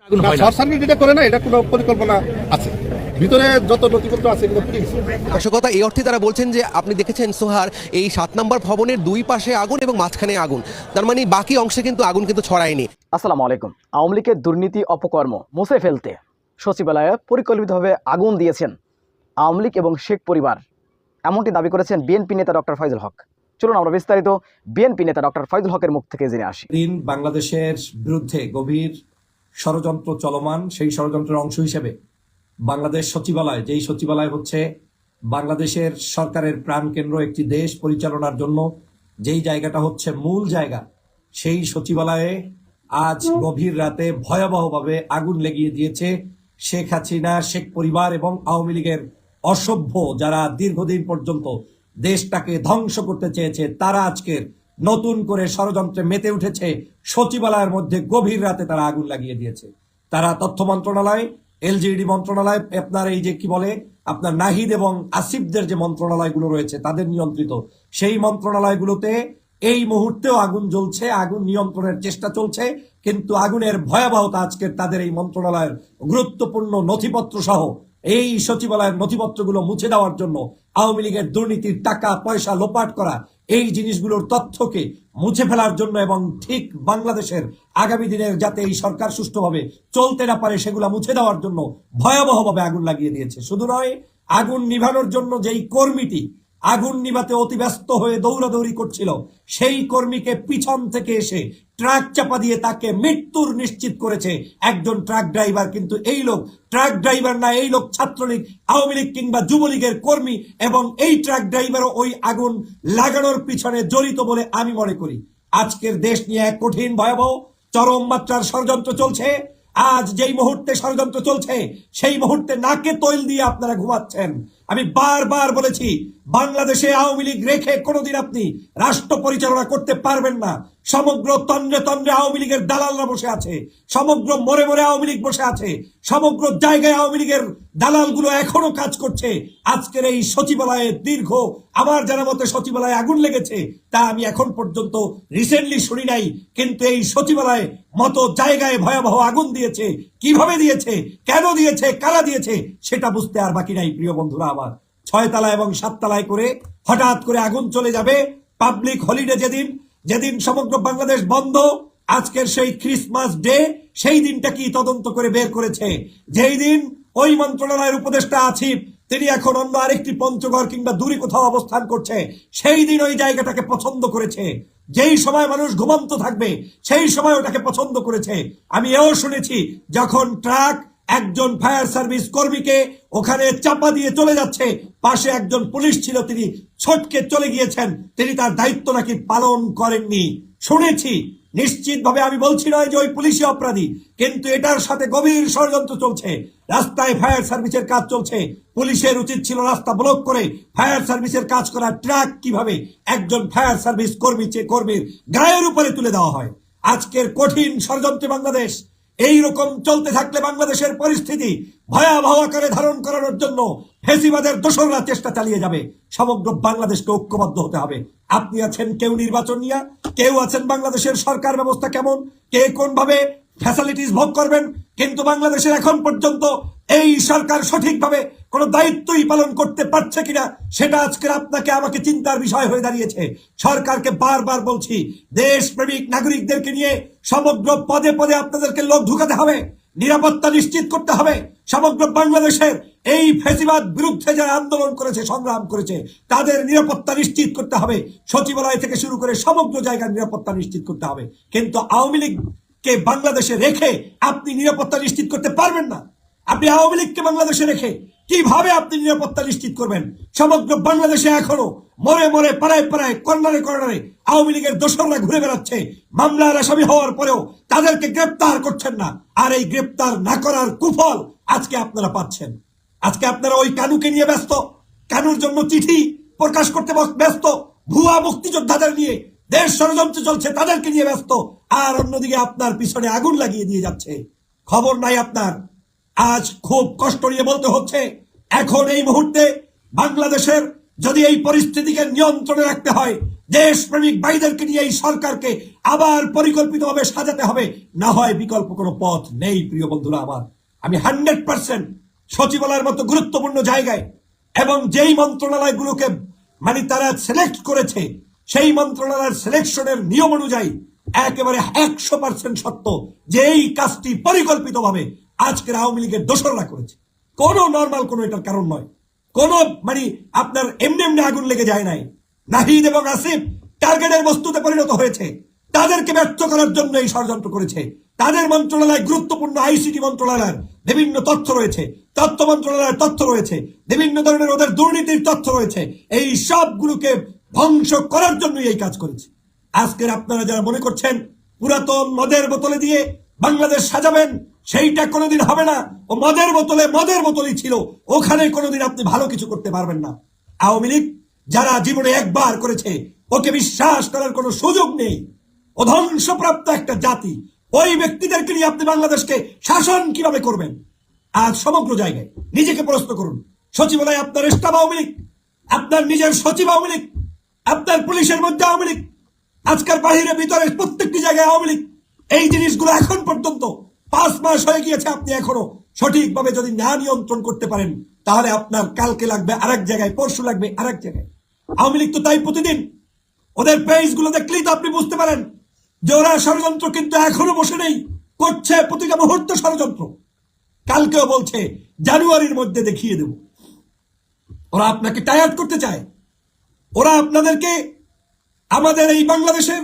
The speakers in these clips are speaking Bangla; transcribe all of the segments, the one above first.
শর্ট সার্কিট যেটা করে না, এটা কোনো পরিকল্পনা আছে, ভিতরে যত নথিপত্র আছে এগুলো পুড়ে গেছে। দর্শকতা এই অর্থে তারা বলছেন যে আপনি দেখেছেন সোহার এই 7 নম্বর ভবনের দুই পাশে আগুন এবং মাঝখানে আগুন, তার মানে বাকি অংশে কিন্তু আগুন কিন্তু ছড়ায়নি। আসসালামু আলাইকুম। আওয়ামী লীগের দুর্নীতি অপকর্ম মুছে ফেলতে সচিবালয়ে পরিকল্পিতভাবে আগুন দিয়েছেন আওয়ামী লীগ এবং শেখ পরিবার, এমনটি দাবি করেছেন বিএনপি নেতা ডক্টর ফয়জুল হক। চলুন আমরা বিস্তারিত বিএনপি নেতা ডক্টর ফয়জুল হকের মুখ থেকে জেনে আসি। বাংলাদেশের বিরুদ্ধে গভীর ষড়যন্ত্র চলমান, সেই ষড়যন্ত্রের অংশ হিসেবে বাংলাদেশ সচিবালয়, যেই সচিবালয় হচ্ছে বাংলাদেশের সরকারের প্রাণকেন্দ্র, একটি দেশ পরিচালনার জন্য যেই জায়গাটা হচ্ছে মূল জায়গা, সেই সচিবালয়ে আজ গভীর রাতে ভয়াবহভাবে আগুন লেগিয়ে দিয়েছে শেখ হাসিনা, শেখ পরিবার এবং আওয়ামী লীগের অসভ্য যারা দীর্ঘদিন পর্যন্ত দেশটাকে ধ্বংস করতে চেয়েছে, তারা আজকের নতুন করে ষড়যন্ত্রে মেতে উঠেছে। সচিবালয়ের মধ্যে গভীর রাতে তারা আগুন লাগিয়ে দিয়েছে। তারা তথ্য মন্ত্রণালয়, এলজিইডি মন্ত্রণালয়, আপনার এই যে কি বলে আপনার নাহিদ এবং আসিফদের যে মন্ত্রণালয়গুলো রয়েছে তাদের নিয়ন্ত্রিত সেই মন্ত্রণালয়গুলোতে এই মুহূর্তেও আগুন জ্বলছে, আগুন নিয়ন্ত্রণের চেষ্টা চলছে। কিন্তু আগুনের ভয়াবহতা আজকের তাদের এই মন্ত্রণালয়ের গুরুত্বপূর্ণ নথিপত্র সহ এই সচিবালয়ের নথিপত্রগুলো মুছে দেওয়ার জন্য, আওয়ামী লীগের দুর্নীতির টাকা পয়সা লোপাট করা এই জিনিসগুলোর তথ্যকে মুছে ফেলার জন্য এবং ঠিক বাংলাদেশের আগামী দিনের যাতে এই সরকার সুষ্ঠুভাবে চলতে না পারে সেগুলো মুছে দেওয়ার জন্য ভয়াবহভাবে আগুন লাগিয়ে দিয়েছে। শুধু নয়, আগুন নিভানোর জন্য যেই কর্মীটি আগুন নিভাতে অতি ব্যস্ত হয়ে দৌড়াদৌড়ি করছিল, সেই কর্মীকে পিছন থেকে এসে ট্রাক চাপা দিয়ে তাকে মৃত্যুর নিশ্চিত করেছে একজন ট্রাক ড্রাইভার। কিন্তু এই লোক ট্রাক ড্রাইভার না, এই লোক ছাত্রলীগ, আওয়ামী লীগ কিংবা যুবলীগের কর্মী এবং এই ট্রাক ড্রাইভারও ওই আগুন লাগানোর পিছনে জড়িত বলে আমি মনে করি। আজকের দেশ নিয়ে এক কঠিন ভয়াবহ চরম মাত্রার ষড়যন্ত্র চলছে। আজ যেই মুহূর্তে ষড়যন্ত্র চলছে সেই মুহূর্তে নাকে তৈল দিয়ে আপনারা ঘুমাচ্ছেন। আমি বারবার বলেছি, বাংলাদেশে আওয়ামী লীগ রেখে কোনোদিন আপনি রাষ্ট্র পরিচালনা করতে পারবেন না। সমগ্র তন্দ্রে তন্দ্রে আওয়ামী লীগের দালালরা বসে আছে, সমগ্র মোড়ে মোড়ে আওয়ামী লীগ বসে আছে, সমগ্র জায়গায় আওয়ামী লীগের দালালগুলো এখনো কাজ করছে। আজকের এই সচিবালয়ে দীর্ঘ, আমার জানা মতে সচিবালয়ে আগুন লেগেছে তা আমি এখন পর্যন্ত রিসেন্টলি শুনি নাই, কিন্তু এই সচিবালয়ে মতো জায়গায় ভয়াবহ আগুন দিয়েছে। কিভাবে দিয়েছে, কেন দিয়েছে, কারা দিয়েছে সেটা বুঝতে আর বাকি নাই। প্রিয় বন্ধুরা আমার, 6 তলা এবং 7 তলায় করে হঠাৎ করে আগুন চলে যাবে। পাবলিক হলিডে যেদিন, যেদিন সমগ্র বাংলাদেশ বন্ধ, আজকের সেই ক্রিসমাস ডে, সেই দিনটা কি তদন্ত করে বের করেছে। যেই দিন ওই মন্ত্রণালয়ের উপদেষ্টা আসিফ তিনি এখন অন্য আরেকটি পঞ্চগড় কিংবা দূরে কোথাও অবস্থান করছে, সেই দিন ওই জায়গাটাকে পছন্দ করেছে। যেই সময় মানুষ ঘুমন্ত থাকবে সেই সময় ওটাকে পছন্দ করেছে। আমি এও শুনেছি যখন ট্রাক একজন ফায়ার সার্ভিস কর্মীকে ওখানে চাপা দিয়ে চলে যাচ্ছে, পাশে একজন পুলিশ ছিল, তিনি ছটকে চলে গিয়েছেন, তিনি তার দায়িত্ব নাকি পালন করেননি। শুনেছি, নিশ্চিতভাবে আমি বলছি নয় যে ওই পুলিশই অপরাধী, কিন্তু এটার সাথে গভীর ষড়যন্ত্র চলছে। রাস্তায় ফায়ার সার্ভিসের কাজ চলছে, পুলিশের উচিত ছিল রাস্তা ব্লক করে ফায়ার সার্ভিসের কাজ করা। ট্রাক কিভাবে একজন ফায়ার সার্ভিস কর্মীর গায়ের উপরে তুলে দেওয়া হয়। আজকের কঠিন ষড়যন্ত্রে বাংলাদেশ এই রকম চলতে থাকলে বাংলাদেশের পরিস্থিতি ভয়াবহ আকারে ধারণ করানোর জন্য ফেসিবাদের দোসররা চেষ্টা চালিয়ে যাবে। সমগ্র বাংলাদেশকে ঐক্যবদ্ধ হতে হবে। আপনি আছেন কেউ নির্বাচন নিয়ে, কেউ আছেন বাংলাদেশের সরকার ব্যবস্থা কেমন, কে কোন ভাবে ফ্যাসিলিটিস ভোগ করবেন, কিন্তু বাংলাদেশের এখন পর্যন্ত এই সরকার সঠিকভাবে কোনো দায়িত্বই পালন করতে পারছে কিনা সেটা আজকের আপনাকে আমাকে চিন্তার বিষয় হয়ে দাঁড়িয়েছে। সরকারকে বারবার বলছি, দেশপ্রেমিক নাগরিকদেরকে নিয়ে সমগ্র পদে পদে আপনাদেরকে লোক ঢুকাতে হবে, নিরাপত্তা নিশ্চিত করতে হবে। সমগ্র বাংলাদেশের এই ফ্যাসিবাদ বিরুদ্ধে যারা আন্দোলন করেছে, সংগ্রাম করেছে, তাদের নিরাপত্তা নিশ্চিত করতে হবে। সচিবালয় থেকে শুরু করে সমগ্র জায়গার নিরাপত্তা নিশ্চিত করতে হবে। কিন্তু আওয়ামী লীগকে বাংলাদেশে রেখে আপনি নিরাপত্তা নিশ্চিত করতে পারবেন না। আপনি আওয়ামী লীগকে বাংলাদেশে রেখে কিভাবে আপনি নিরাপত্তা নিশ্চিত করবেন? সমগ্র বাংলাদেশে এখনো মোড়ে মোড়ে, পাড়ায় পাড়ায়, কর্নারে কর্নারে আওয়ামী লীগের দোসররা ঘুরে বেড়াচ্ছে। মামলার আসামি হওয়ার পরেও তাদেরকে গ্রেপ্তার করছেন না। আর এই গ্রেপ্তার না করার কুফল আজকে আপনারা পাচ্ছেন। আজকে আপনারা ওই কানুকে নিয়ে ব্যস্ত, কানুর জন্য চিঠি প্রকাশ করতে ব্যস্ত, ভুয়া মুক্তিযোদ্ধাদের নিয়ে দেশ ষড়যন্ত্র চলছে তাদেরকে নিয়ে ব্যস্ত, আর অন্যদিকে আপনার পিছনে আগুন লাগিয়ে দিয়ে যাচ্ছে। খবর নাই আপনার। আজ খুব কষ্ট নিয়ে বলতে হচ্ছে, এখন এই মুহূর্তে বাংলাদেশের যদি এই পরিস্থিতিকে নিয়ন্ত্রণে রাখতে হয়, দেশপ্রেমিক ভাইদেরকে নিয়ে এই সরকারকে আবার পরিকল্পিতভাবে সাজাতে হবে, না হয় বিকল্প কোনো পথ নেই। প্রিয় বন্ধুরা আমার, আমি 100% সচিবালয়ের মতো গুরুত্বপূর্ণ জায়গায় এবং যেই মন্ত্রণালয়গুলোকে মানে তারা সিলেক্ট করেছে সেই মন্ত্রণালয়ের সিলেকশনের নিয়ম অনুযায়ী একেবারে 100% সত্য যে এই কাজটি পরিকল্পিতভাবে আজকের আওয়ামী লীগের দোসররা করেছে। কোনো নর্মাল কোনো এটার কারণ নয়, কোনো মানে আপনার এমনি এমনি আগুন লেগে যায় নাই। নাহিদ এবং আসিফ টার্গেটের বস্তুতে পরিণত হয়েছে, তাদেরকে ব্যর্থ করার জন্য এই ষড়যন্ত্র করেছে। তাদের মন্ত্রণালয় গুরুত্বপূর্ণ আইসিটি মন্ত্রণালয়ের বিভিন্ন তথ্য রয়েছে, তথ্য মন্ত্রণালয়ের তথ্য রয়েছে, বিভিন্ন ধরনের ওদের দুর্নীতির তথ্য রয়েছে। এই সবগুলোকে ধ্বংস করার জন্যই এই কাজ করেছে। আজকের আপনারা যারা মনে করছেন পুরাতন মদের বোতলে দিয়ে বাংলাদেশ সাজাবেন, সেইটা কোনোদিন হবে না। ও মদের বোতলই ছিল, ওখানে কোনোদিন আপনি ভালো কিছু করতে পারবেন না। আওয়ামী লীগ যারা জীবনে একবার করেছে, ওকে বিশ্বাস করার কোনো সুযোগ নেই। ও ধ্বংসপ্রাপ্ত একটা জাতি। ওই ব্যক্তিদেরকে নিয়ে আপনি বাংলাদেশকে শাসন কিভাবে করবেন? আজ সমগ্র জায়গায় নিজেকে প্রশ্ন করুন। সচিবালয়ে আপনার স্টাফ আওয়ামী লীগ, আপনার নিজের সচিব আওয়ামী লীগ, আপনার পুলিশের মধ্যে আওয়ামী লীগ, আজকের বাহিরে ভিতরে প্রত্যেকটি জায়গায় আওয়ামী লীগ। এই জিনিসগুলো এখন পর্যন্ত 5 মাস হয়ে গিয়েছে, আপনি এখনো সঠিকভাবে যদি না নিয়ন্ত্রণ করতে পারেন তাহলে আপনার কালকে লাগবে আরেক জায়গায়, পরশু লাগবে আরেক জায়গায়। আওয়ামী লীগ তো তাই প্রতিদিন ওদের পেজ গুলো দেখলেই তো আপনি বুঝতে পারেন যে ওরা ষড়যন্ত্র কিন্তু এখনো বসে নেই, করছে প্রতিটা মুহূর্ত ষড়যন্ত্র। কালকেও বলছে জানুয়ারির মধ্যে দেখিয়ে দেব। ওরা আপনাকে টায়ার্ড করতে চায়, ওরা আপনাদেরকে আমাদের এই বাংলাদেশের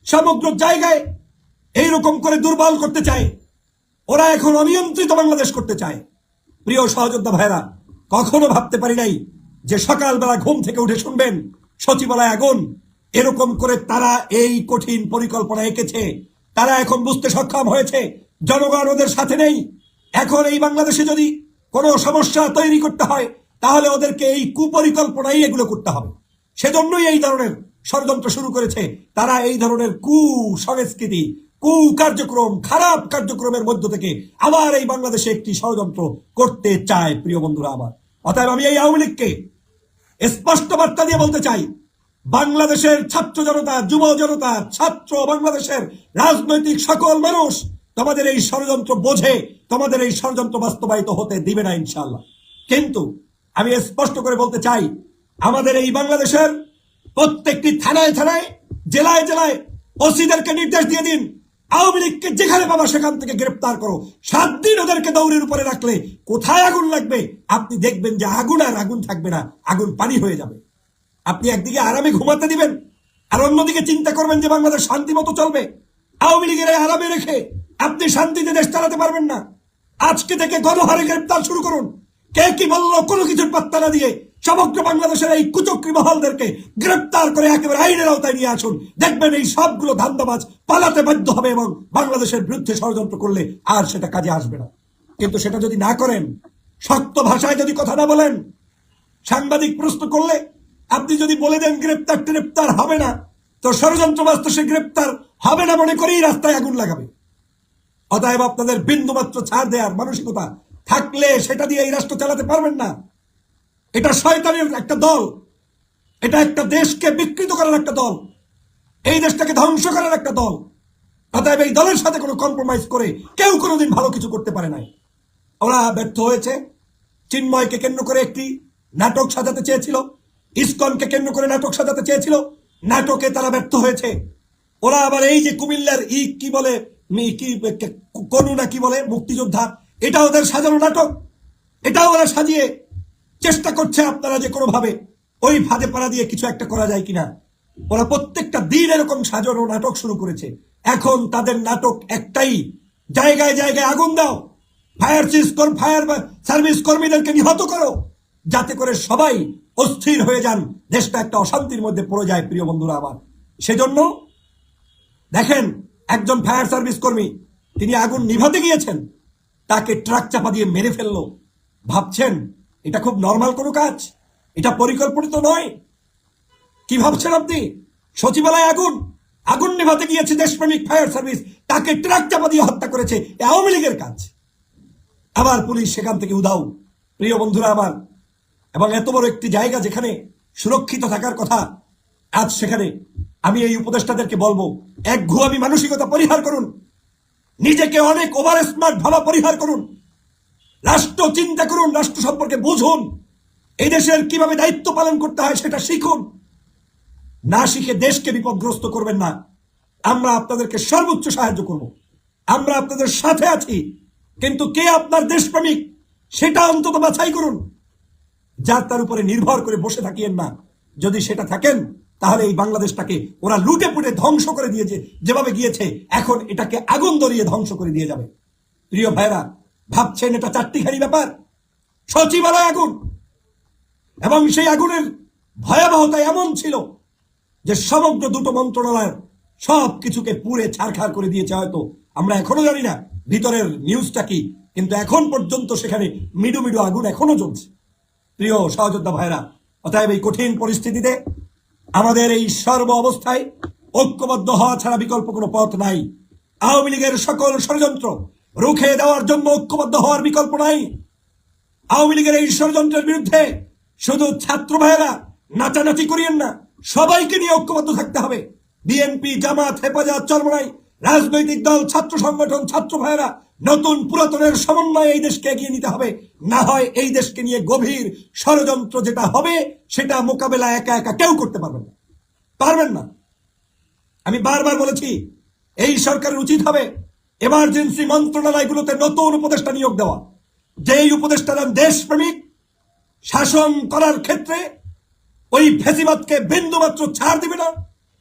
সমগ্র জায়গায় এইরকম করে দুর্বল করতে চায়। ওরা এখন অনিয়ন্ত্রিত বাংলাদেশ করতে চায়। প্রিয় সহযোদ্ধা ভাইরা, কখনো ভাবতে পারি নাই যে সকালবেলা ঘুম থেকে উঠে শুনবেন সচিবালয় আগুন। এরকম করে তারা এই কঠিন পরিকল্পনা এঁকেছে। তারা এখন বুঝতে সক্ষম হয়েছে জনগণ ওদের সাথে নেই। এখন এই বাংলাদেশে যদি কোনো সমস্যা তৈরি করতে হয় তাহলে ওদেরকে এই কুপরিকল্পনাই এগুলো করতে হবে। সেজন্যই এই ধরনের ষড়যন্ত্র শুরু করেছে তারা। এই ধরনের কুসংস্কৃতি, কার্যক্রম, খারাপ কার্যক্রমের মধ্য থেকে আবার এই বাংলাদেশে একটি ষড়যন্ত্র করতে চায়। প্রিয় বন্ধুরা আমার, অতএব আমি এই আওয়ামী লীগকে স্পষ্ট বার্তা দিয়ে বলতে চাই, বাংলাদেশের ছাত্র জনতা, যুব জনতা, ছাত্র, বাংলাদেশের রাজনৈতিক সকল মানুষ তোমাদের এই ষড়যন্ত্র বোঝে, তোমাদের এই ষড়যন্ত্র বাস্তবায়িত হতে দিবে না ইনশাআল্লাহ। কিন্তু আমি স্পষ্ট করে বলতে চাই, আমাদের এই বাংলাদেশের প্রত্যেকটি থানায় থানায়, জেলায় জেলায় ওসিদেরকে নির্দেশ দিয়ে দিন, আওয়ামী লীগকে যেখানে পাবা সেখান থেকে গ্রেপ্তার করো। 7 দিন ওদেরকে দৌড়ের উপরে রাখলে কোথায় আগুন লাগবে আপনি দেখবেন যে আগুন আর আগুন থাকবে না, আগুন পানি হয়ে যাবে। আপনি একদিকে আরামে ঘুমাতে দিবেন আর অন্যদিকে চিন্তা করবেন যে বাংলাদেশ শান্তি মতো চলবে। আওয়ামী লীগের আরামে রেখে আপনি শান্তিতে দেশ চালাতে পারবেন না। আজকে থেকে গণহারে গ্রেপ্তার শুরু করুন। কে কি বললো কোনো কিছুর পাত্তা না দিয়ে সমগ্র বাংলাদেশের এই কুচক্রী মহলদেরকে গ্রেপ্তার করে একেবারে আইনের আওতায় নিয়ে আসুন। দেখবেন এই সবগুলো ধান্দাবাজ পালাতে বাধ্য হবে এবং বাংলাদেশের বিরুদ্ধে ষড়যন্ত্র করলে আর সেটা কাজে আসবে না। কিন্তু সেটা যদি না করেন, শক্ত ভাষায় যদি কথা না বলেন, সাংবাদিক প্রশ্ন করলে আপনি যদি বলে দেন গ্রেপ্তার হবে না, তো ষড়যন্ত্রবাজ তো সে গ্রেপ্তার হবে না মনে করেই রাস্তায় আগুন লাগাবে। অতএব আপনাদের বিন্দুমাত্র ছাড় দেওয়ার মানসিকতা থাকলে সেটা দিয়ে এই রাষ্ট্র চালাতে পারবেন না। এটা শয়তানের একটা দল, এটা একটা দেশকে বিকৃত করার একটা দল, এই দেশটাকে ধ্বংস করার একটা দল। অতএব এই দলের সাথে কোনো কম্প্রোমাইজ করে কেউ কোনোদিন ভালো কিছু করতে পারে নাই। ওরা ব্যর্থ হয়েছে। চিন্ময়কে কেন্দ্র করে একটি নাটক সাজাতে চেয়েছিল, ইসকনকে কেন্দ্র করে নাটক সাজাতে চেয়েছিল, নাটকে তারা ব্যর্থ হয়েছে। ওরা আবার এই যে কুমিল্লার কি বলে করুণা কি বলে মুক্তিযোদ্ধা, এটা ওদের সাজানো নাটক, এটাও ওরা সাজিয়ে চেষ্টা করছে আপনারা যে কোনো ভাবে ওই ফাঁদে পাড়া দিয়ে কিছু একটা করা যায় কিনা। ওরা প্রত্যেকটা দিন এরকম সাজানো নাটক শুরু করেছে। এখন তাদের নাটক একটাই, জায়গায় জায়গায় আগুন দাও, ফায়ার সার্ভিস কর্মীদেরকে নিহত করো, যাতে করে সবাই অস্থির হয়ে যান, দেশটা একটা অশান্তির মধ্যে পড়ে যায়। প্রিয় বন্ধুরা আমার, সেজন্য দেখেন একজন ফায়ার সার্ভিস কর্মী তিনি আগুন নিভাতে গিয়েছেন, তাকে ট্রাক চাপা দিয়ে মেরে ফেললো। ভাবছেন এটা খুব নর্মাল কোনো কাজ? এটা পরিকল্পিত নয়? কি ভাবছেন আপনি? সচিবালয়ে আগুন নেভাতে গিয়েছে দেশপ্রেমিক ফায়ার সার্ভিস, তাকে ট্রাক চাপা দিয়ে হত্যা করেছে আওয়ামী লীগের কাজ। আবার পুলিশ সেখান থেকে উধাও। প্রিয় বন্ধুরা আমার, এবং এত বড় একটি জায়গা যেখানে সুরক্ষিত থাকার কথা, আজ সেখানে আমি এই উপদেষ্টাদেরকে বলবো, একঘুয়ামি মানসিকতা পরিহার করুন, নিজেকে অনেক ওভার স্মার্ট ভাবা পরিহার করুন, রাষ্ট্র চিন্তা করুন, রাষ্ট্র সম্পর্কে বুঝুন, এই দেশের কিভাবে দায়িত্ব পালন করতে হয় সেটা শিখুন। না শিখে দেশকে বিপদগ্রস্ত করবেন না। আমরা আপনাদেরকে সর্বোচ্চ সাহায্য করব, আমরা আপনাদের সাথে আছি, কিন্তু কে আপনার দেশপ্রেমিক সেটা অন্তত বাছাই করুন। যার তার উপরে নির্ভর করে বসে থাকিয়েন না। যদি সেটা থাকেন তাহলে এই বাংলাদেশটাকে ওরা লুটে পুটে ধ্বংস করে দিয়েছে, যেভাবে গিয়েছে এখন এটাকে আগুন ধরিয়ে ধ্বংস করে দিয়ে যাবে। প্রিয় ভাইরা, ভাবছেন এটা চারটিখানি ব্যাপার? সচিবালয় আগুন, এবং সেই আগুনের ভয়াবহতা এমন ছিল যে সমগ্র দুটো মন্ত্রণালয়ের সব কিছুকে পুড়ে ছারখার করে দিয়েছে। হয়তো আমরা এখনো জানি না ভিতরের নিউজটা কি, কিন্তু এখন পর্যন্ত সেখানে মিডু মিডু আগুন এখনো জ্বলছে। প্রিয় সহযোদ্ধা ভাইরা, অতএব এই কঠিন পরিস্থিতিতে আমাদের এই সর্ব অবস্থায় ঐক্যবদ্ধ হওয়া ছাড়া বিকল্প কোনো পথ নাই। আওয়ামী লীগের সকল ষড়যন্ত্র রুখে দেওয়ার জন্য ঐক্যবদ্ধ হওয়ার বিকল্প নাই। আওয়ামী লীগের এই ষড়যন্ত্রের বিরুদ্ধে শুধু ছাত্র ভাইয়েরা নাচানাচি করিয়েন না, সবাইকে নিয়ে ঐক্যবদ্ধ থাকতে হবে। বিএনপি, জামাত, হেফাজত, চরমনাই, রাজনৈতিক দল, ছাত্র সংগঠন, ছাত্র ভাইয়েরা নতুন পুরাতনের সমন্বয়ে এই দেশকে এগিয়ে নিতে হবে। না হয় এই দেশকে নিয়ে গভীর ষড়যন্ত্র যেটা হবে সেটা মোকাবেলা একা একা কেউ করতে পারবেন না। আমি বারবার বলেছি, এই সরকারের উচিত হবে এমার্জেন্সি মন্ত্রণালয়গুলোতে নতুন উপদেষ্টা নিয়োগ দেওয়া, যেই উপদেষ্টারা দেশপ্রেমিক, শাসন করার ক্ষেত্রে ওই ফ্যাসিবাদকে বিন্দুমাত্র ছাড় দিবে না,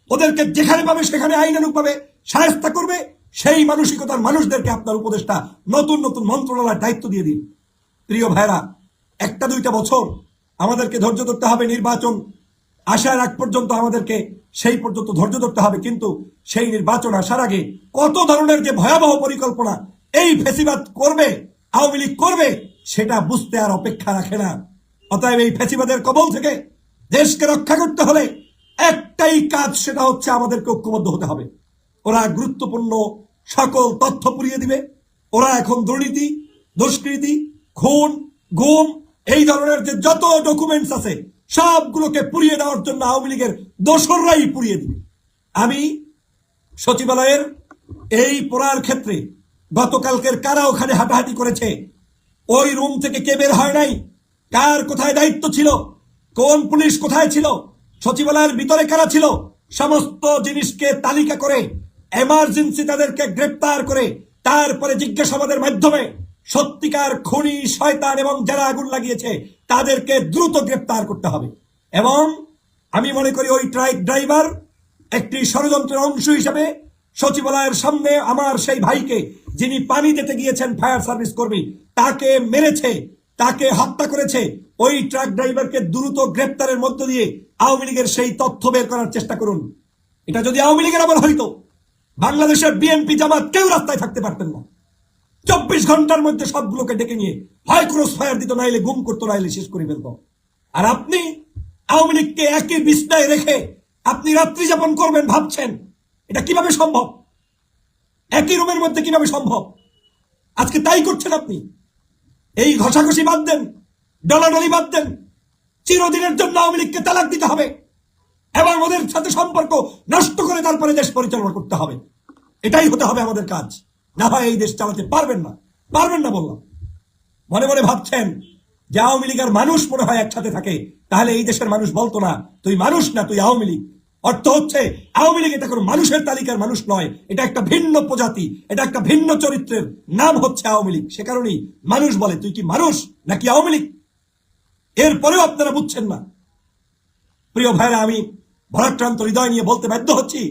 ওদেরকে যেখানে পাবে সেখানে আইনানুগভাবে শায়েস্তা করবে। সেই মানসিকতার মানুষদেরকে আপনার উপদেষ্টা নতুন নতুন মন্ত্রণালয়ের দায়িত্ব দিয়ে দিন। প্রিয় ভাইরা, একটা দুইটা বছর আমাদেরকে ধৈর্য ধরতে হবে। নির্বাচন আসার আগ পর্যন্ত আমাদেরকে সেই পর্যন্ত ধৈর্য ধরতে হবে, কিন্তু সেই নির্বাচন আসার আগে কত ধরনের যে ভয়াবহ পরিকল্পনা এই ফ্যাসিবাদ করবে, আওয়ামী লীগ করবে, সেটা বুঝতে আর অপেক্ষা রাখে না। অতএব এই ফ্যাসিবাদের কবল থেকে দেশকে রক্ষা করতে হলে একটাই কাজ, সেটা হচ্ছে আমাদেরকে ঐক্যবদ্ধ হতে হবে। ওরা গুরুত্বপূর্ণ সকল তথ্য পুড়িয়ে দিবে। ওরা এখন দুর্নীতি, দুষ্কৃতি, খুন, গুম, এই ধরনের যে যত ডকুমেন্টস আছে সবগুলোকে পুড়িয়ে দেওয়ার জন্য আওয়ামী লীগের দোসররাই পুড়িয়ে দিবে। আমি সচিবালয়ের এই পোড়ার ক্ষেত্রে গতকালকের কারা ওখানে হাঁটাহাঁটি করেছে, ওই রুম থেকে কে বের হয় নাই, কার কোথায় দায়িত্ব ছিল, কোন পুলিশ কোথায় ছিল, সচিবালয়ের ভিতরে কারা ছিল, সমস্ত জিনিসকে তালিকা করে এমার্জেন্সি তাদেরকে গ্রেপ্তার করে তারপরে জিজ্ঞাসাবাদের মাধ্যমে সত্যিকার খুনি, শয়তান এবং যারা আগুন লাগিয়েছে তাদেরকে দ্রুত গ্রেপ্তার করতে হবে। এবং আমি মনে করি ওই ট্রাক ড্রাইভার একটি ষড়যন্ত্রের অংশ হিসেবে সচিবালয়ের সামনে আমার সেই ভাইকে, যিনি পানি দিতে গিয়েছেন, ফায়ার সার্ভিস কর্মী, তাকে মেরেছে, তাকে হত্যা করেছে, ওই ট্রাক ড্রাইভারকে দ্রুত গ্রেপ্তারের মধ্য দিয়ে আওয়ামী লীগের সেই তথ্য বের করার চেষ্টা করুন। এটা যদি আওয়ামী লীগের আমল হইতো, বাংলাদেশের বিএনপি, জামাত কেউ রাস্তায় থাকতে পারতেন না। 24 ঘন্টার মধ্যে সবগুলোকে ডেকে নিয়ে হয় ক্রস ফায়ার দিত, নাইলে গুম করতো, নাইলে শেষ করে ফেলতো। আর আপনি আওয়ামী লীগকে একই বিছনায় রেখে আপনি রাত্রি যাপন করবেন ভাবছেন, এটা কিভাবে সম্ভব? একই রুমের মধ্যে কিভাবে সম্ভব? আজকে তাই করছেন আপনি। এই ঘষাঘষি বাদ দেন, ডলাডলি বাদ দেন। চিরদিনের জন্য আওয়ামী লীগকে তালাক দিতে হবে এবং ওদের সাথে সম্পর্ক নষ্ট করে তারপরে দেশ পরিচালনা করতে হবে। এটাই হতে হবে আমাদের কাজ। না হয় এই দেশ চালাতে পারবেন না বললাম। মনে মনে ভাবছেন যে আওয়ামী লীগের মানুষ মনে হয় একসাথে থাকে, তাহলে এই দেশের মানুষ বলতো না তুই মানুষ না, তুই আওয়ামী লীগ। অর্থ হচ্ছে আওয়ামী লীগ এটা কোনো মানুষের তালিকার মানুষ নয়, এটা একটা ভিন্ন প্রজাতি, এটা একটা ভিন্ন চরিত্রের নাম হচ্ছে আওয়ামী লীগ। সে কারণেই মানুষ বলে তুই কি মানুষ নাকি আওয়ামী লীগ। এরপরেও আপনারা বুঝছেন না। প্রিয় ভাইরা, আমি ভরাক্রান্ত হৃদয় নিয়ে বলতে বাধ্য হচ্ছি,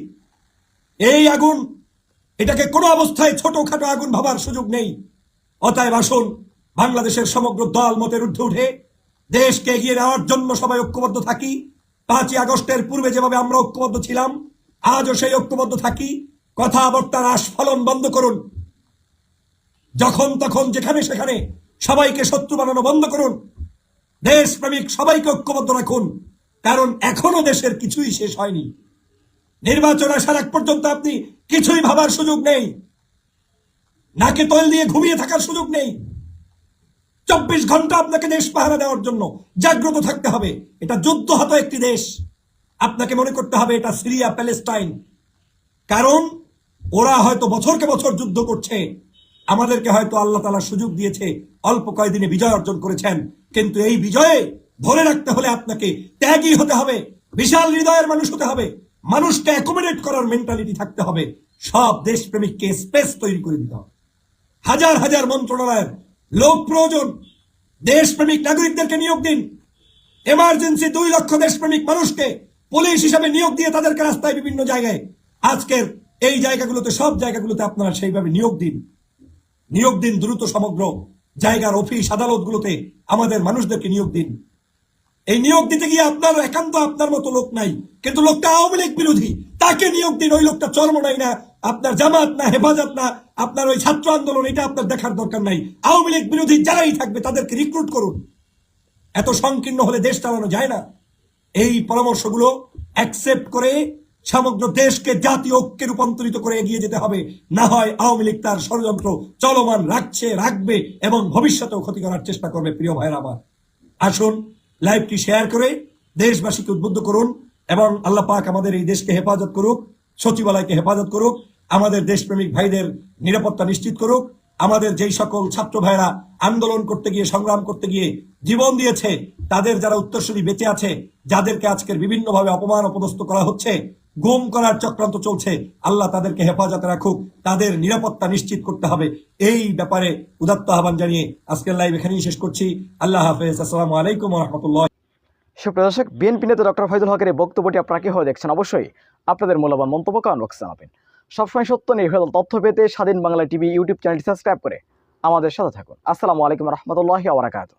এই আগুন, এটাকে কোনো অবস্থায় ছোটখাটো আগুন ভাবার সুযোগ নেই। অতএব আসুন বাংলাদেশের সমগ্র দল মতের ঊর্ধ্বে উঠে দেশকে এগিয়ে নেওয়ার জন্য সবাই ঐক্যবদ্ধ থাকি। 5ই আগস্টের পূর্বে যেভাবে আমরা ঐক্যবদ্ধ ছিলাম, আজও সেই ঐক্যবদ্ধ থাকি। কথাবার্তার আস্ফলন বন্ধ করুন। যখন তখন যেখানে সেখানে সবাইকে শত্রু বানানো বন্ধ করুন। দেশপ্রেমিক সবাইকে ঐক্যবদ্ধ রাখুন, কারণ এখনো দেশের কিছুই শেষ হয়নি। নির্বাচন আসার আগ পর্যন্ত আপনি কিছুই ভাবার সুযোগ নেই, নাকে তৈল দিয়ে ঘুমিয়ে থাকার সুযোগ নেই। 24 ঘন্টা আপনাকে দেশ পাহারা দেওয়ার জন্য জাগ্রত থাকতে হবে। এটা যুদ্ধ হত একটি দেশ। আপনাকে মনে করতে হবে এটা সিরিয়া প্যালেস্টাইন। কারণ ওরা হয়তো বছরকে বছর যুদ্ধ করছে, আমাদেরকে হয়তো আল্লাহ তাআলা সুযোগ দিয়েছে, অল্প কয়েকদিনে বিজয় অর্জন করেছেন, কিন্তু এই বিজয়ে ধরে রাখতে হলে আপনাকে ত্যাগী হতে হবে, বিশাল হৃদয়ের মানুষ হতে হবে, মানুষকে অ্যাকোমোডেট করার মেন্টালিটি থাকতে হবে, সব দেশপ্রেমিককে স্পেস তৈরি করে দিতে হবে। হাজার হাজার মন্ত্রণালয়ের লোক প্রয়োজন, দেশপ্রেমিক নাগরিকদেরকে নিয়োগ দিন। এমার্জেন্সি 2 লক্ষ দেশপ্রেমিক মানুষকে পুলিশ হিসাবে নিয়োগ দিয়ে তাদেরকে রাস্তায় বিভিন্ন জায়গায়, আজকের এই জায়গাগুলোতে, সব জায়গাগুলোতে আপনারা সেইভাবে নিয়োগ দিন দ্রুত। সমগ্র জায়গার অফিস আদালতগুলোতে আমাদের মানুষদেরকে নিয়োগ দিন। এই নিয়োগ দিতে গিয়ে আপনার একান্ত আপনার মতো লোক নাই, কিন্তু লোকটা আওয়ামী লীগ বিরোধী, তাকে নিয়োগ দিন। ওই লোকটা চরমনাই না, আপনার জামাত না, হেফাজত না, আপনার ওই ছাত্র আন্দোলন, এটা আপনার দেখার দরকার নাই। আওয়ামী লীগ বিরোধী যারাই থাকবে তাদেরকে রিক্রুট করুন। এত সংকীর্ণ হলে দেশ চালানো যায় না। এই পরামর্শগুলো অ্যাকসেপ্ট করে সমগ্র দেশকে জাতীয় ঐক্যে রূপান্তরিত করে এগিয়ে যেতে হবে। না হয় আওয়ামী লীগ তার ষড়যন্ত্র চলমান রাখবে এবং ভবিষ্যতেও ক্ষতি করার চেষ্টা করবে। প্রিয় ভাইয়েরা আমার, আসুন লাইভটি শেয়ার করে দেশবাসীকে উদ্বুদ্ধ করুন এবং আল্লাহ পাক আমাদের এই দেশকে হেফাজত করুক, সচিবালয়কে হেফাজত করুক, আমাদের দেশপ্রেমিক ভাইদের নিরাপত্তা নিশ্চিত করুক। আমাদের যেই সকল ছাত্র ভাইরা আন্দোলন করতে গিয়ে, সংগ্রাম করতে গিয়ে জীবন দিয়েছে, তাদের যারা উত্তরসূরি বেঁচে আছে, যাদেরকে আজকের বিভিন্নভাবে অপমান অপদস্থ করা হচ্ছে, গুম করার চক্রান্ত চলছে, আল্লাহ তাদেরকে হেফাজতে রাখুক, তাদের নিরাপত্তা নিশ্চিত করতে হবে। এই ব্যাপারে উদাত্ত আহ্বান জানিয়ে আজকের লাইভ এখানেই শেষ করছি। আল্লাহ হাফেজ। আসসালামু আলাইকুম ওয়া রাহমাতুল্লাহ। সুপ্রিয় দর্শক, বিএনপি নেতা ডক্টর ফয়জুল হকের এই বক্তব্যটি আপনারা কিভাবে দেখছেন? অবশ্যই আপনাদের মূল্যবান মন্তব্য কমেন্ট বক্সে জানাবেন। সবসময় সত্য নির্ভেজাল তথ্য পেতে স্বাধীন বাংলা টিভি ইউটিউব চ্যানেলটি সাবস্ক্রাইব করে আমাদের সাথে থাকুন। আসসালামু আলাইকুম ওয়া রাহমাতুল্লাহি ওয়া বারাকাতুহু।